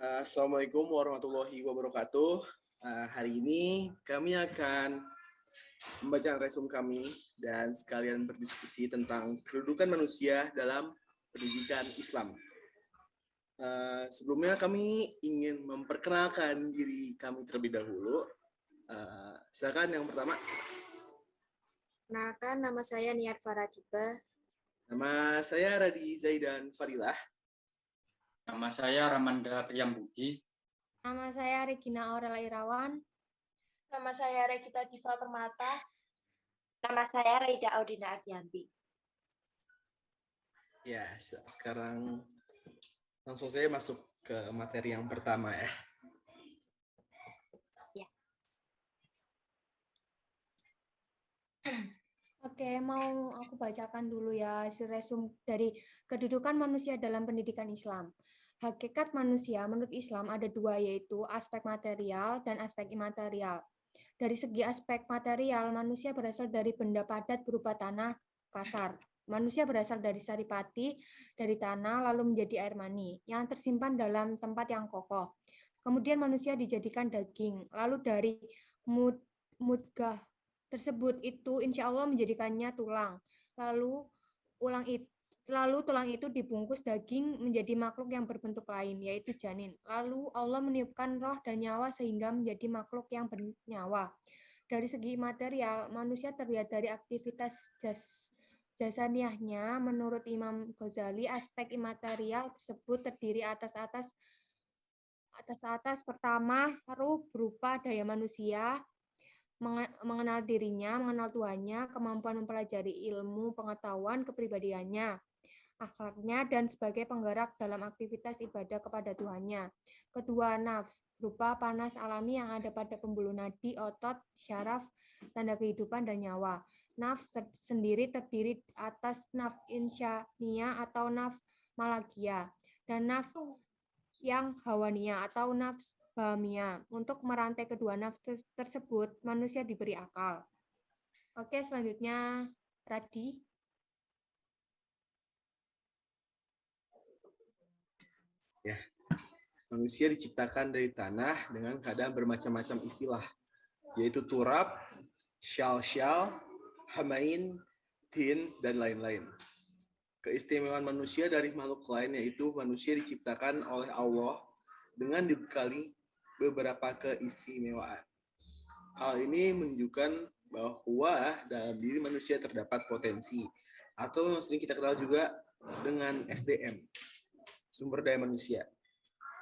Assalamualaikum warahmatullahi wabarakatuh. Hari ini kami akan membaca resume kami dan sekalian berdiskusi tentang kedudukan manusia dalam pendidikan Islam. Sebelumnya kami ingin memperkenalkan diri kami terlebih dahulu. Silakan yang pertama. Perkenalkan, nama saya Niat Faratiba. Nama saya Radi Zaidan Fadilah. Nama saya Ramanda Priyambudi. Nama saya Regina Aurel Irawan. Nama saya Regita Diva Permata. Nama saya Raida Audina Ardianti. Ya, sekarang langsung saya masuk ke materi yang pertama ya. Oke, mau aku bacakan dulu ya hasil resume dari kedudukan manusia dalam pendidikan Islam. Hakikat manusia menurut Islam ada dua, yaitu aspek material dan aspek imaterial. Dari segi aspek material, manusia berasal dari benda padat berupa tanah kasar. Manusia berasal dari saripati, dari tanah, lalu menjadi air mani, yang tersimpan dalam tempat yang kokoh. Kemudian manusia dijadikan daging, lalu dari mudghah tersebut itu insya Allah menjadikannya tulang. Lalu tulang itu dibungkus daging menjadi makhluk yang berbentuk lain, yaitu janin. Lalu Allah meniupkan roh dan nyawa sehingga menjadi makhluk yang bernyawa. Dari segi material, manusia terlihat dari aktivitas jasaniahnya. Menurut Imam Ghazali, aspek imaterial tersebut terdiri atas pertama, ruh berupa daya manusia, mengenal dirinya, mengenal Tuhannya, kemampuan mempelajari ilmu, pengetahuan, kepribadiannya, akhlaknya, dan sebagai penggerak dalam aktivitas ibadah kepada Tuhannya. Kedua, nafs, berupa panas alami yang ada pada pembuluh nadi, otot, syaraf, tanda kehidupan, dan nyawa. Nafs sendiri terdiri atas nafs insyaniyah atau nafs malakia, dan nafs yang hawaniyah atau nafs bahamiyah. Untuk merantai kedua nafs tersebut, manusia diberi akal. Oke, selanjutnya Radi. Ya, manusia diciptakan dari tanah dengan keadaan bermacam-macam istilah, yaitu turab, syal-syal, hamain, tin, dan lain-lain. Keistimewaan manusia dari makhluk lain yaitu manusia diciptakan oleh Allah dengan dibekali beberapa keistimewaan. Hal ini menunjukkan bahwa dalam diri manusia terdapat potensi, atau yang sering kita kenal juga dengan SDM, sumber daya manusia.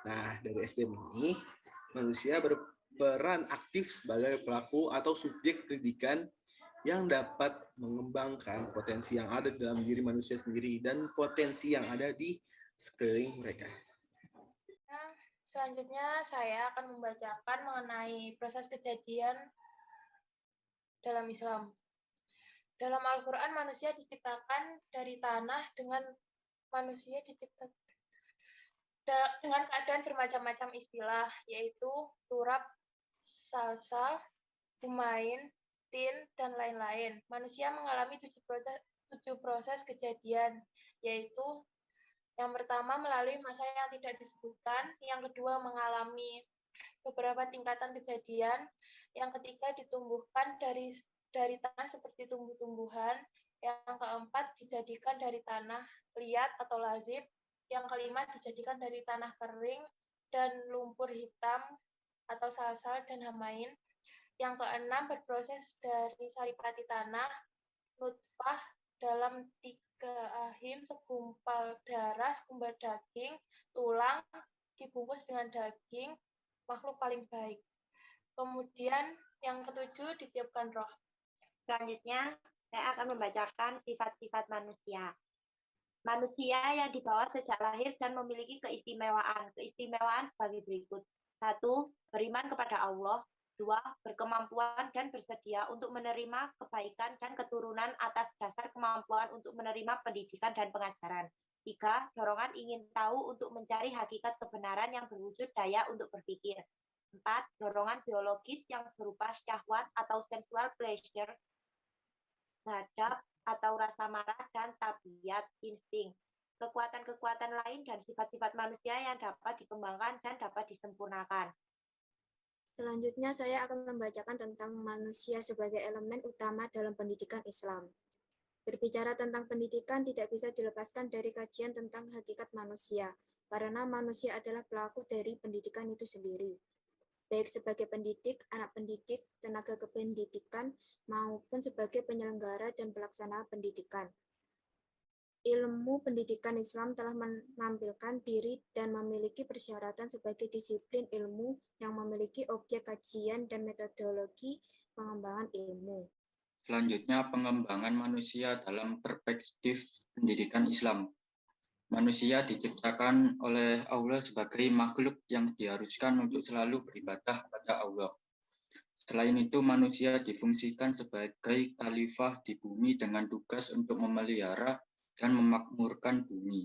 Nah, dari SDM ini, manusia berperan aktif sebagai pelaku atau subjek pendidikan yang dapat mengembangkan potensi yang ada dalam diri manusia sendiri dan potensi yang ada di sekeliling mereka. Selanjutnya saya akan membacakan mengenai proses kejadian dalam Islam. Dalam Al-Quran, manusia diciptakan dari tanah dengan manusia diciptakan dengan keadaan bermacam-macam istilah, yaitu turab, salsal, bumain, tin, dan lain-lain. Manusia mengalami 7 proses kejadian, yaitu yang pertama melalui masa yang tidak disebutkan, yang kedua mengalami beberapa tingkatan kejadian, yang ketiga ditumbuhkan dari tanah seperti tumbuh-tumbuhan, yang keempat dijadikan dari tanah liat atau lazib, yang kelima dijadikan dari tanah kering dan lumpur hitam atau salsal dan hamain, yang keenam berproses dari saripati tanah, nutfah, dalam 3 ahim, segumpal darah, segumpal daging, tulang, dibungkus dengan daging, makhluk paling baik. Kemudian yang ketujuh ditiupkan roh. Selanjutnya, saya akan membacakan sifat-sifat manusia. Manusia yang dibawa sejak lahir dan memiliki keistimewaan. Keistimewaan sebagai berikut. 1. Beriman kepada Allah. 2. Berkemampuan dan bersedia untuk menerima kebaikan dan keturunan atas dasar kemampuan untuk menerima pendidikan dan pengajaran. 3. Dorongan ingin tahu untuk mencari hakikat kebenaran yang berwujud daya untuk berpikir. 4. Dorongan biologis yang berupa syahwat atau sensual pleasure, ghadab atau rasa marah, dan tabiat insting. kekuatan-kekuatan lain dan sifat-sifat manusia yang dapat dikembangkan dan dapat disempurnakan. Selanjutnya, saya akan membacakan tentang manusia sebagai elemen utama dalam pendidikan Islam. Berbicara tentang pendidikan tidak bisa dilepaskan dari kajian tentang hakikat manusia, karena manusia adalah pelaku dari pendidikan itu sendiri. Baik sebagai pendidik, anak pendidik, tenaga kependidikan, maupun sebagai penyelenggara dan pelaksana pendidikan. Ilmu pendidikan Islam telah menampilkan diri dan memiliki persyaratan sebagai disiplin ilmu yang memiliki objek kajian dan metodologi pengembangan ilmu. Selanjutnya, pengembangan manusia dalam perspektif pendidikan Islam. Manusia diciptakan oleh Allah sebagai makhluk yang diharuskan untuk selalu beribadah pada Allah. Selain itu, manusia difungsikan sebagai khalifah di bumi dengan tugas untuk memelihara dan memakmurkan bumi.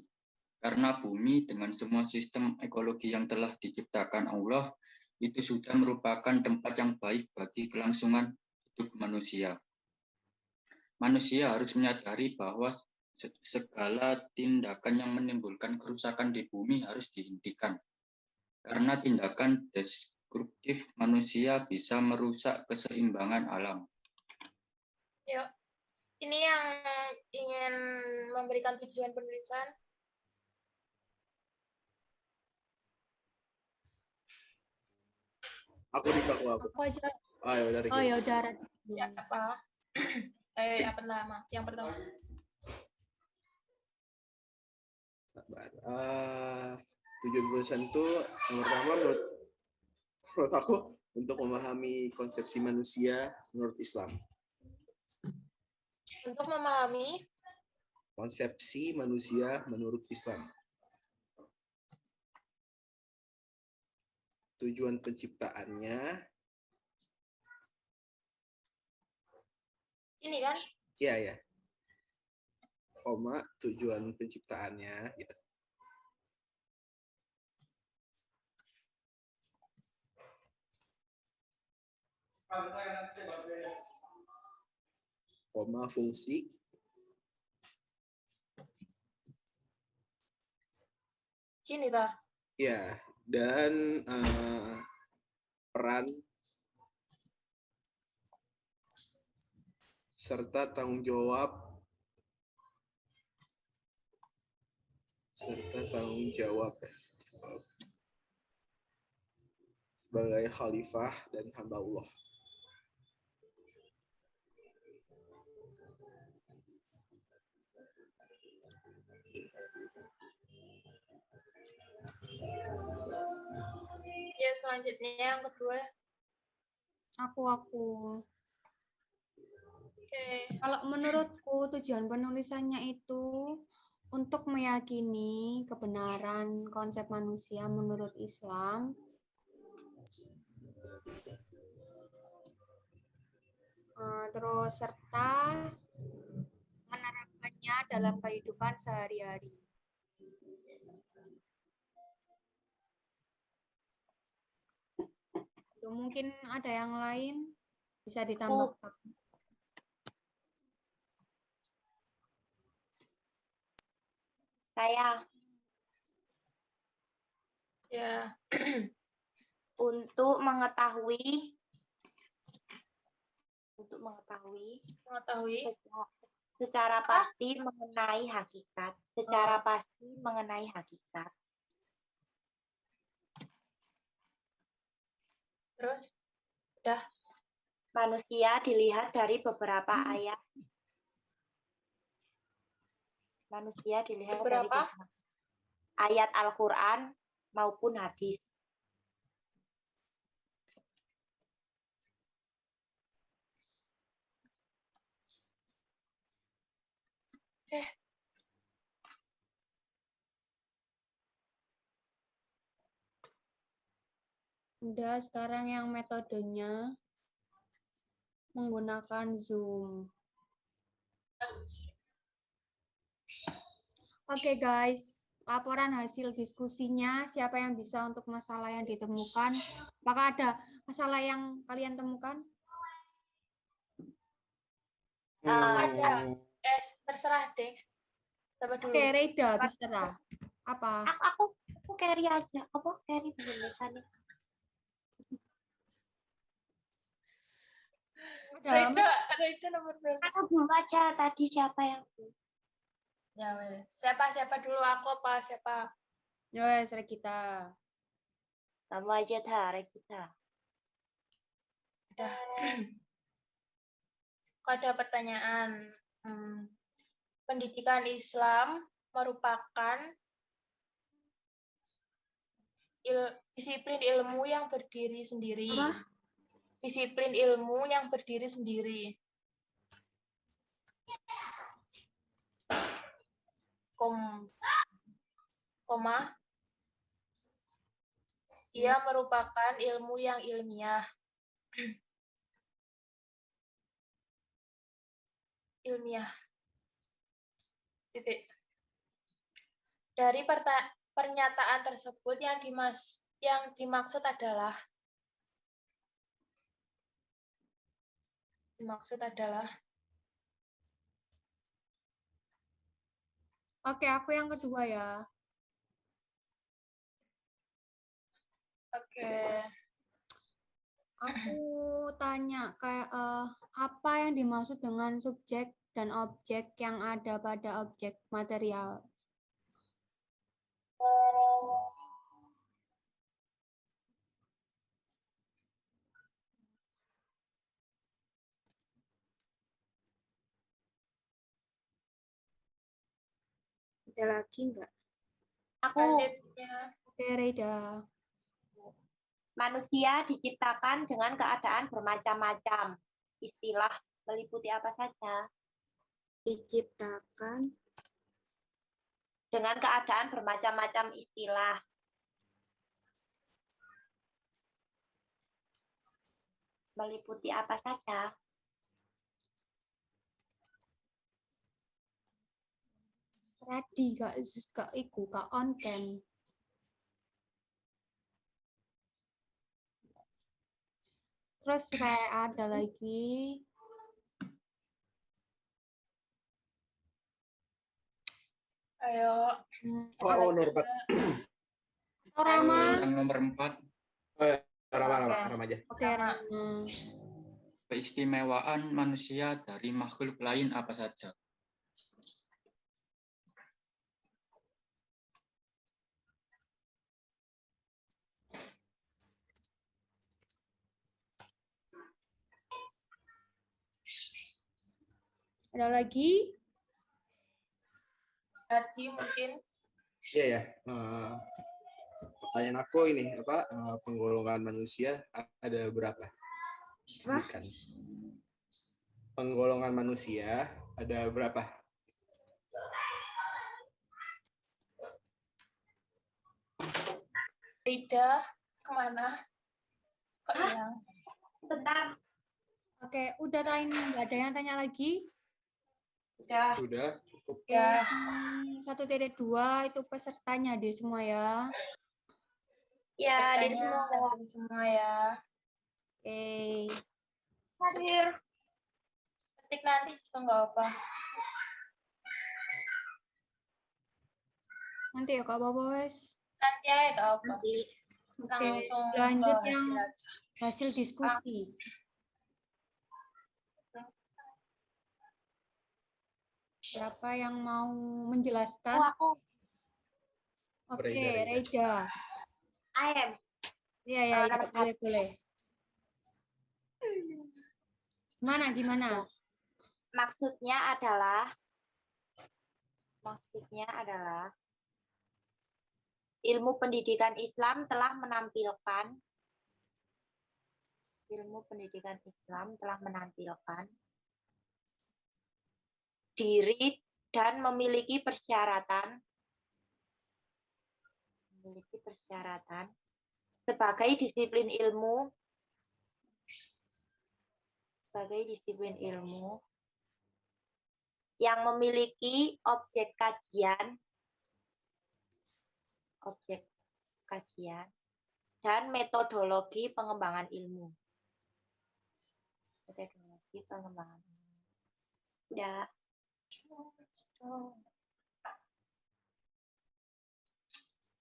Karena bumi dengan semua sistem ekologi yang telah diciptakan Allah, itu sudah merupakan tempat yang baik bagi kelangsungan hidup manusia. Manusia harus menyadari bahwa segala tindakan yang menimbulkan kerusakan di bumi harus dihentikan. Karena tindakan destruktif manusia bisa merusak keseimbangan alam. Yuk, ini yang ingin memberikan tujuan penulisan. Aku di aku. Aku aja. Ah, ya udah. Oh ya udah. Siapa? Yang pertama. Sabar. Tujuan penulisan itu yang pertama menurut aku untuk memahami konsepsi manusia menurut Islam. Untuk memahami Konsepsi manusia menurut Islam. Tujuan penciptaannya. ini kan? Iya. Koma, tujuan penciptaannya. Gitu. Koma, fungsi. Sini dah. Ya, dan peran serta tanggung jawab sebagai khalifah dan hamba Allah. Ya, selanjutnya yang kedua. Aku. Oke. Kalau menurutku tujuan penulisannya itu untuk meyakini kebenaran konsep manusia menurut Islam, terus serta menerapkannya dalam kehidupan sehari-hari. Mungkin ada yang lain bisa ditambahkan. Saya Ya. untuk mengetahui secara pasti mengenai hakikat. Terus udah. Manusia dilihat dari beberapa ayat. Ayat Al-Quran maupun hadis. Udah, sekarang yang metodenya menggunakan Zoom. Oke guys, laporan hasil diskusinya, siapa yang bisa untuk masalah yang ditemukan? Apakah ada masalah yang kalian temukan? Ada. Terserah deh. Siapa dulu? Oke, Reida bisa. Apa? Aku carry aja. Apa carry tulisannya? Ada Reida nomor berapa? Aku dulu aja tadi siapa yang Ya wes. Siapa dulu, aku apa siapa? Yes, Regita. kamu aja Tara kita. Udah. Kok ada pertanyaan. Pendidikan Islam merupakan disiplin ilmu yang berdiri sendiri. Apa? Disiplin ilmu yang berdiri sendiri. Koma. Ia merupakan ilmu yang ilmiah. Ilmiah. Titik. Dari pernyataan tersebut yang dimaksud adalah Oke, aku yang kedua ya. oke. Aku tanya kayak apa yang dimaksud dengan subjek dan objek yang ada pada objek material? Ada lagi nggak? Aku Selanjutnya, Oke, Reida. manusia diciptakan dengan keadaan bermacam-macam. Istilah meliputi apa saja? Diciptakan Dengan keadaan bermacam-macam istilah. Meliputi apa saja? Ready gak iku gak on cam. Terus ada lagi. ayo. Oh, Norbat. Rama. Yang nomor 4, Rama aja. Oke, Rama. keistimewaan manusia dari makhluk lain apa saja? Ada lagi? Tadi mungkin Iya ya. Pertanyaan aku ini penggolongan manusia ada berapa? Sebutkan. Penggolongan manusia ada berapa? Rida kemana? Kok hilang? Sebentar. Oke, udah tanya, nggak ada yang tanya lagi? Udah. Sudah cukup. Oke, 1.2 itu pesertanya hadir semua ya. Ya, hadir Tanya semua. hadir semua ya. Oke. Hadir. Ketik nanti juga nggak apa. Nanti ya Kak Bobo wes. Nanti aja nggak apa. Oke, Langsung lanjut ke yang hasil aja. hasil diskusi. Siapa yang mau menjelaskan? Aku Oke, Reida. Reida. AM. Iya, ya, ya, boleh. Gimana? Maksudnya adalah ilmu pendidikan Islam telah menampilkan diri dan memiliki persyaratan sebagai disiplin ilmu yang memiliki objek kajian dan metodologi pengembangan ilmu. Udah.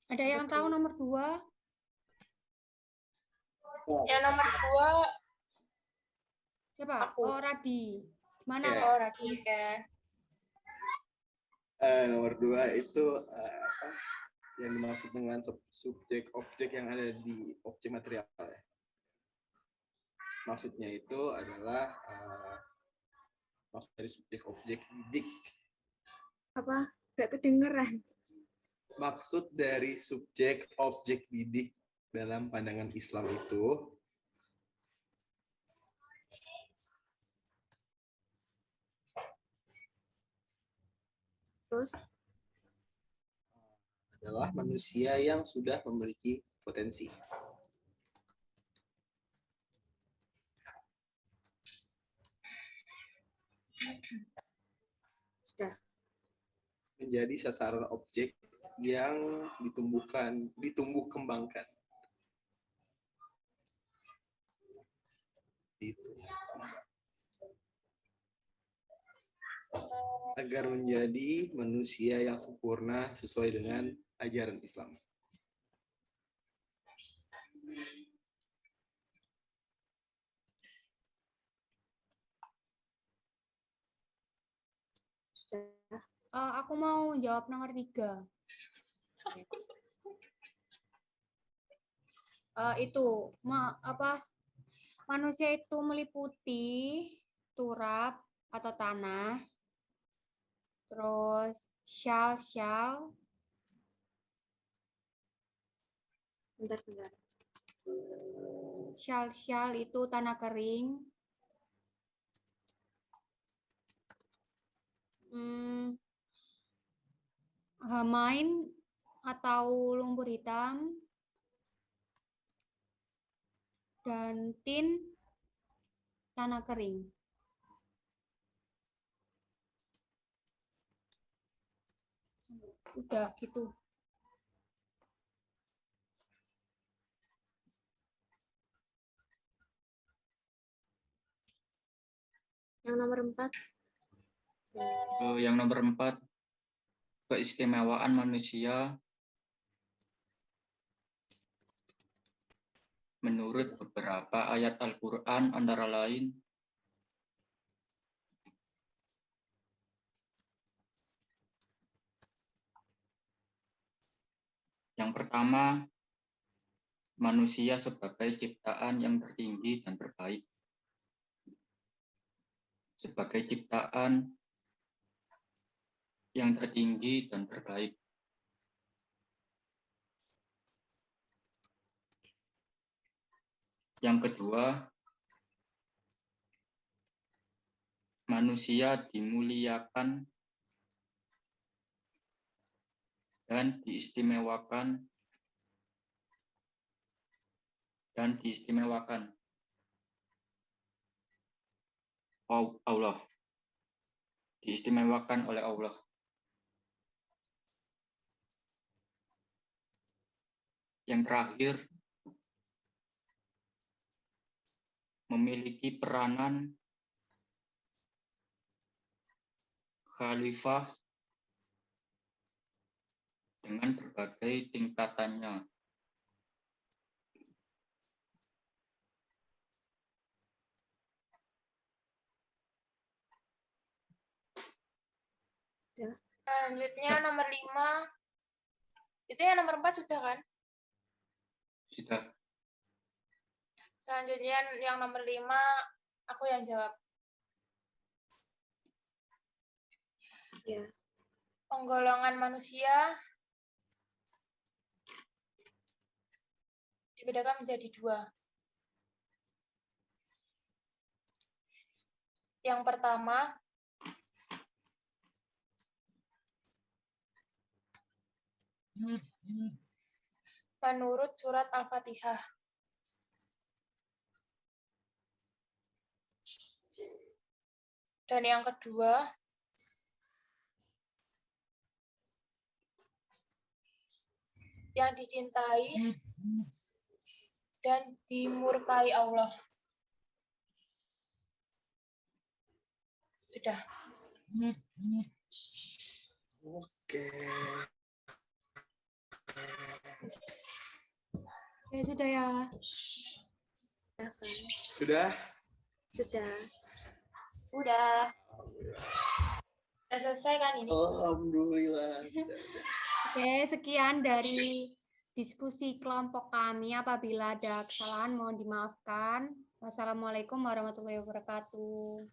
Ada yang tahu nomor 2? Yang nomor 2 Siapa? Aku. Oh, Radi. Mana? Oke. oh Radika. Nomor 2 itu yang dimaksud dengan subjek objek yang ada di objek material ya. Maksudnya itu adalah maksud dari subjek objek didik. Apa? Gak kedengeran. Maksud dari subjek objek didik dalam pandangan Islam itu Terus adalah manusia yang sudah memiliki potensi. sudah. Menjadi sasaran objek yang ditumbuh kembangkan. Itu. Agar menjadi manusia yang sempurna sesuai dengan ajaran Islam. Aku mau jawab nomor 3. Manusia itu meliputi turab atau tanah, terus syal. Bentar. Syal itu tanah kering. Hamain atau lumpur hitam. Dan tin tanah kering. Udah gitu. Yang nomor 4. Yang nomor 4, keistimewaan manusia menurut beberapa ayat Al-Quran antara lain yang pertama, manusia sebagai ciptaan yang tertinggi dan terbaik. Sebagai ciptaan yang tertinggi dan terbaik. Yang kedua, manusia dimuliakan dan diistimewakan Allah. Diistimewakan oleh Allah. Yang terakhir, memiliki peranan khalifah dengan berbagai tingkatannya. Selanjutnya nomor 5. Itu yang nomor 4 sudah kan? Sudah. Selanjutnya yang nomor 5 aku yang jawab. Ya. Penggolongan manusia dibedakan menjadi 2. Yang pertama, menurut surat Al-Fatihah. Dan yang kedua, yang dicintai dan dimurkai Allah. Sudah. Oke. Oke, sudah ya. Ya kan? Sudah? Sudah. Udah. Sudah selesai kan ini? Alhamdulillah. Oke, sekian dari diskusi kelompok kami. Apabila ada kesalahan mohon dimaafkan. Wassalamualaikum warahmatullahi wabarakatuh.